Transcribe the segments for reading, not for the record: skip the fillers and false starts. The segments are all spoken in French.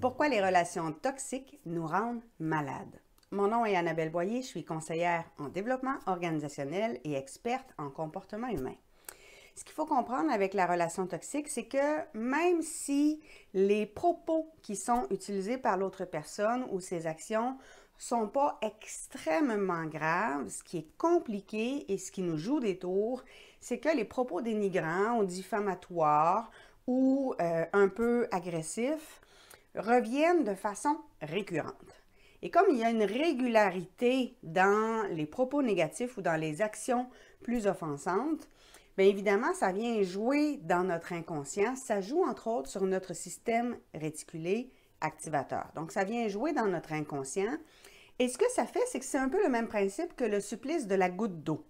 Pourquoi les relations toxiques nous rendent malades? Mon nom est Annabelle Boyer, je suis conseillère en développement organisationnel et experte en comportement humain. Ce qu'il faut comprendre avec la relation toxique, c'est que même si les propos qui sont utilisés par l'autre personne ou ses actions ne sont pas extrêmement graves, ce qui est compliqué et ce qui nous joue des tours, c'est que les propos dénigrants ou diffamatoires ou un peu agressifs reviennent de façon récurrente. Et comme il y a une régularité dans les propos négatifs ou dans les actions plus offensantes, bien évidemment, ça vient jouer dans notre inconscient. Ça joue entre autres sur notre système réticulé activateur. Donc, ça vient jouer dans notre inconscient. Et ce que ça fait, c'est que c'est un peu le même principe que le supplice de la goutte d'eau.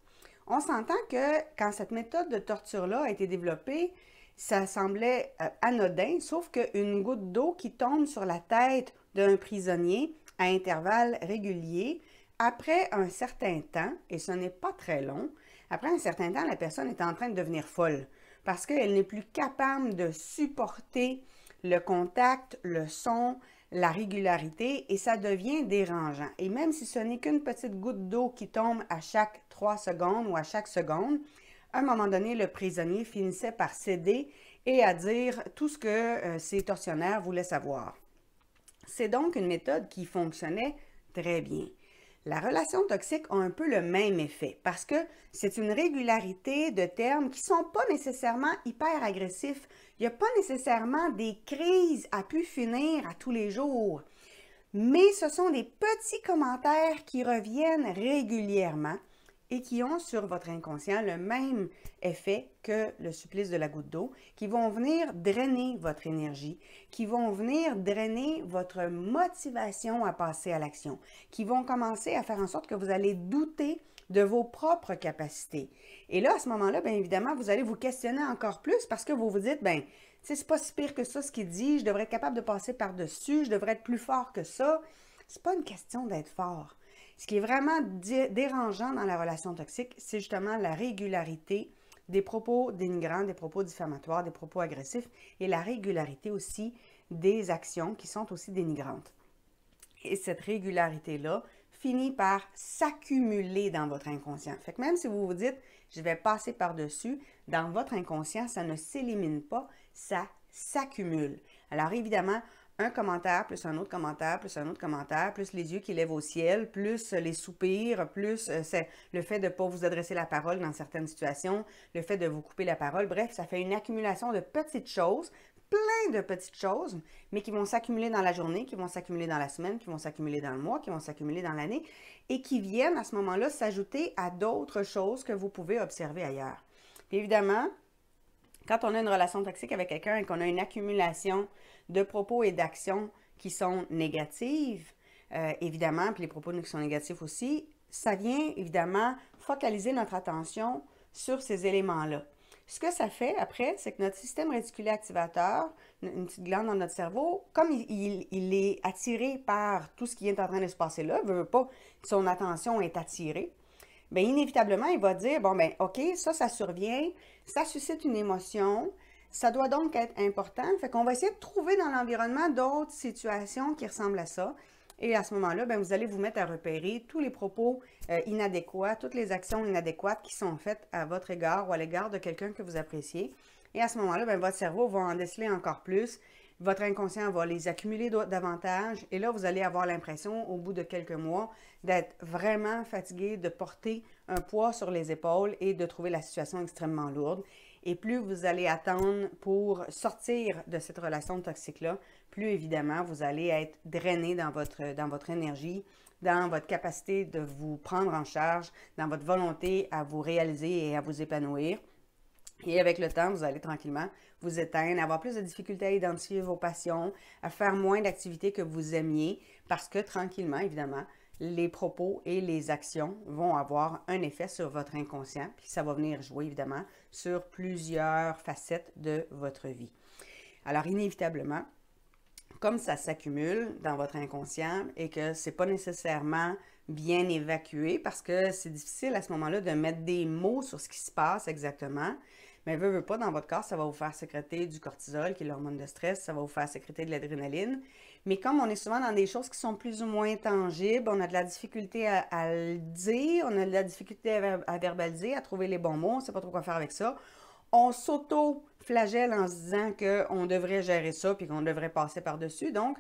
On s'entend que quand cette méthode de torture-là a été développée, ça semblait anodin, sauf qu'une goutte d'eau qui tombe sur la tête d'un prisonnier à intervalles réguliers, après un certain temps, et ce n'est pas très long, après un certain temps, la personne est en train de devenir folle parce qu'elle n'est plus capable de supporter le contact, le son, la régularité et ça devient dérangeant. Et même si ce n'est qu'une petite goutte d'eau qui tombe à chaque 3 secondes ou à chaque seconde, à un moment donné, le prisonnier finissait par céder et à dire tout ce que ses tortionnaires voulaient savoir. C'est donc une méthode qui fonctionnait très bien. La relation toxique a un peu le même effet parce que c'est une régularité de termes qui ne sont pas nécessairement hyper agressifs. Il n'y a pas nécessairement des crises à pu finir à tous les jours. Mais ce sont des petits commentaires qui reviennent régulièrement et qui ont sur votre inconscient le même effet que le supplice de la goutte d'eau, qui vont venir drainer votre énergie, qui vont venir drainer votre motivation à passer à l'action, qui vont commencer à faire en sorte que vous allez douter de vos propres capacités. Et là, à ce moment-là, bien évidemment, vous allez vous questionner encore plus parce que vous vous dites, bien, c'est pas si pire que ça ce qu'il dit, je devrais être capable de passer par-dessus, je devrais être plus fort que ça. C'est pas une question d'être fort. Ce qui est vraiment dérangeant dans la relation toxique, c'est justement la régularité des propos dénigrants, des propos diffamatoires, des propos agressifs et la régularité aussi des actions qui sont aussi dénigrantes. Et cette régularité-là finit par s'accumuler dans votre inconscient. Fait que même si vous vous dites « je vais passer par-dessus », dans votre inconscient, ça ne s'élimine pas, ça s'accumule. Alors évidemment, un commentaire, plus un autre commentaire, plus un autre commentaire, plus les yeux qui lèvent au ciel, plus les soupirs, plus le fait de ne pas vous adresser la parole dans certaines situations, le fait de vous couper la parole. Bref, ça fait une accumulation de petites choses, plein de petites choses, mais qui vont s'accumuler dans la journée, qui vont s'accumuler dans la semaine, qui vont s'accumuler dans le mois, qui vont s'accumuler dans l'année et qui viennent à ce moment-là s'ajouter à d'autres choses que vous pouvez observer ailleurs. Puis évidemment, quand on a une relation toxique avec quelqu'un et qu'on a une accumulation de propos et d'actions qui sont négatives, évidemment, puis les propos qui sont négatifs aussi, ça vient évidemment focaliser notre attention sur ces éléments-là. Ce que ça fait après, c'est que notre système réticulé activateur, une petite glande dans notre cerveau, comme il est attiré par tout ce qui est en train de se passer là, veut pas, son attention est attirée, bien, inévitablement, il va dire, bon, ben, OK, ça survient, ça suscite une émotion, ça doit donc être important. Fait qu'on va essayer de trouver dans l'environnement d'autres situations qui ressemblent à ça. Et à ce moment-là, bien, vous allez vous mettre à repérer tous les propos inadéquats, toutes les actions inadéquates qui sont faites à votre égard ou à l'égard de quelqu'un que vous appréciez. Et à ce moment-là, bien, votre cerveau va en déceler encore plus. Votre inconscient va les accumuler davantage et là, vous allez avoir l'impression, au bout de quelques mois, d'être vraiment fatigué, de porter un poids sur les épaules et de trouver la situation extrêmement lourde. Et plus vous allez attendre pour sortir de cette relation toxique-là, plus évidemment, vous allez être drainé dans votre énergie, dans votre capacité de vous prendre en charge, dans votre volonté à vous réaliser et à vous épanouir. Et avec le temps, vous allez tranquillement vous éteindre, avoir plus de difficultés à identifier vos passions, à faire moins d'activités que vous aimiez, parce que tranquillement, évidemment, les propos et les actions vont avoir un effet sur votre inconscient, puis ça va venir jouer, évidemment, sur plusieurs facettes de votre vie. Alors, inévitablement, comme ça s'accumule dans votre inconscient et que ce n'est pas nécessairement bien évacué, parce que c'est difficile à ce moment-là de mettre des mots sur ce qui se passe exactement, Mais veut pas, dans votre corps, ça va vous faire sécréter du cortisol, qui est l'hormone de stress, ça va vous faire sécréter de l'adrénaline. Mais comme on est souvent dans des choses qui sont plus ou moins tangibles, on a de la difficulté à le dire, on a de la difficulté à verbaliser, à trouver les bons mots, on ne sait pas trop quoi faire avec ça. On s'auto-flagelle en se disant qu'on devrait gérer ça puis qu'on devrait passer par-dessus. Donc,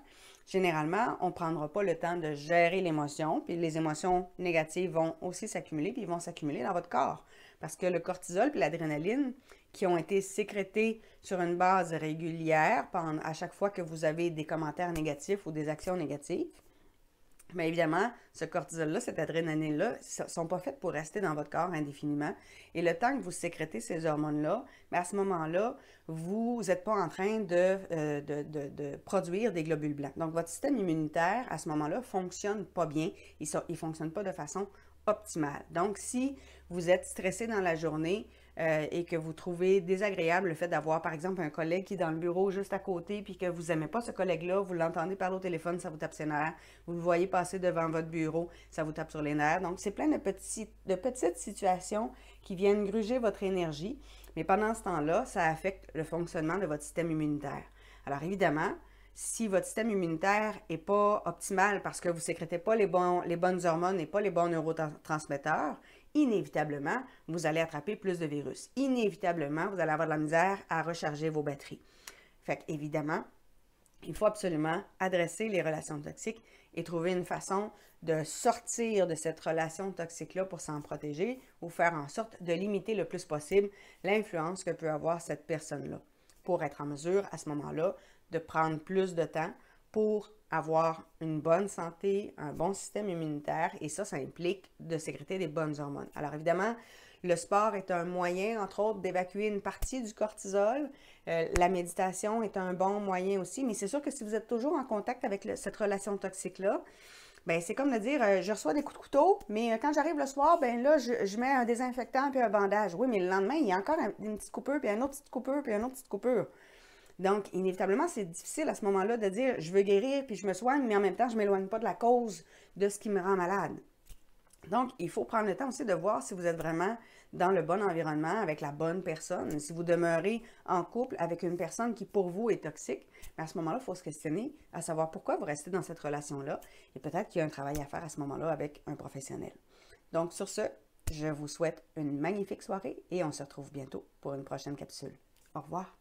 généralement, on ne prendra pas le temps de gérer l'émotion. Puis les émotions négatives vont aussi s'accumuler, puis ils vont s'accumuler dans votre corps. Parce que le cortisol et l'adrénaline, qui ont été sécrétés sur une base régulière à chaque fois que vous avez des commentaires négatifs ou des actions négatives, mais évidemment, ce cortisol-là, cette adrénaline-là, ne sont pas faites pour rester dans votre corps indéfiniment. Et le temps que vous sécrétez ces hormones-là, à ce moment-là, vous n'êtes pas en train de produire des globules blancs. Donc, votre système immunitaire, à ce moment-là, ne fonctionne pas bien. Il ne fonctionne pas de façon optimale. Donc, si vous êtes stressé dans la journée, et que vous trouvez désagréable le fait d'avoir, par exemple, un collègue qui est dans le bureau juste à côté, puis que vous n'aimez pas ce collègue-là, vous l'entendez parler au téléphone, ça vous tape ses nerfs, vous le voyez passer devant votre bureau, ça vous tape sur les nerfs. Donc, c'est plein de petites situations qui viennent gruger votre énergie, mais pendant ce temps-là, ça affecte le fonctionnement de votre système immunitaire. Alors, évidemment, si votre système immunitaire n'est pas optimal parce que vous ne sécrétez pas les bonnes hormones et pas les bons neurotransmetteurs, inévitablement, vous allez attraper plus de virus. Inévitablement, vous allez avoir de la misère à recharger vos batteries. Fait qu'évidemment, il faut absolument adresser les relations toxiques et trouver une façon de sortir de cette relation toxique-là pour s'en protéger ou faire en sorte de limiter le plus possible l'influence que peut avoir cette personne-là pour être en mesure, à ce moment-là, de prendre plus de temps pour avoir une bonne santé, un bon système immunitaire, et ça implique de sécréter des bonnes hormones. Alors évidemment, le sport est un moyen, entre autres, d'évacuer une partie du cortisol. La méditation est un bon moyen aussi, mais c'est sûr que si vous êtes toujours en contact avec cette relation toxique-là, ben c'est comme de dire, je reçois des coups de couteau, mais quand j'arrive le soir, ben là, je mets un désinfectant puis un bandage. Oui, mais le lendemain, il y a encore une petite coupure, puis une autre petite coupure, puis une autre petite coupure. Donc, inévitablement, c'est difficile à ce moment-là de dire, je veux guérir, puis je me soigne, mais en même temps, je ne m'éloigne pas de la cause de ce qui me rend malade. Donc, il faut prendre le temps aussi de voir si vous êtes vraiment dans le bon environnement, avec la bonne personne. Si vous demeurez en couple avec une personne qui, pour vous, est toxique, mais à ce moment-là, il faut se questionner à savoir pourquoi vous restez dans cette relation-là. Et peut-être qu'il y a un travail à faire à ce moment-là avec un professionnel. Donc, sur ce, je vous souhaite une magnifique soirée et on se retrouve bientôt pour une prochaine capsule. Au revoir.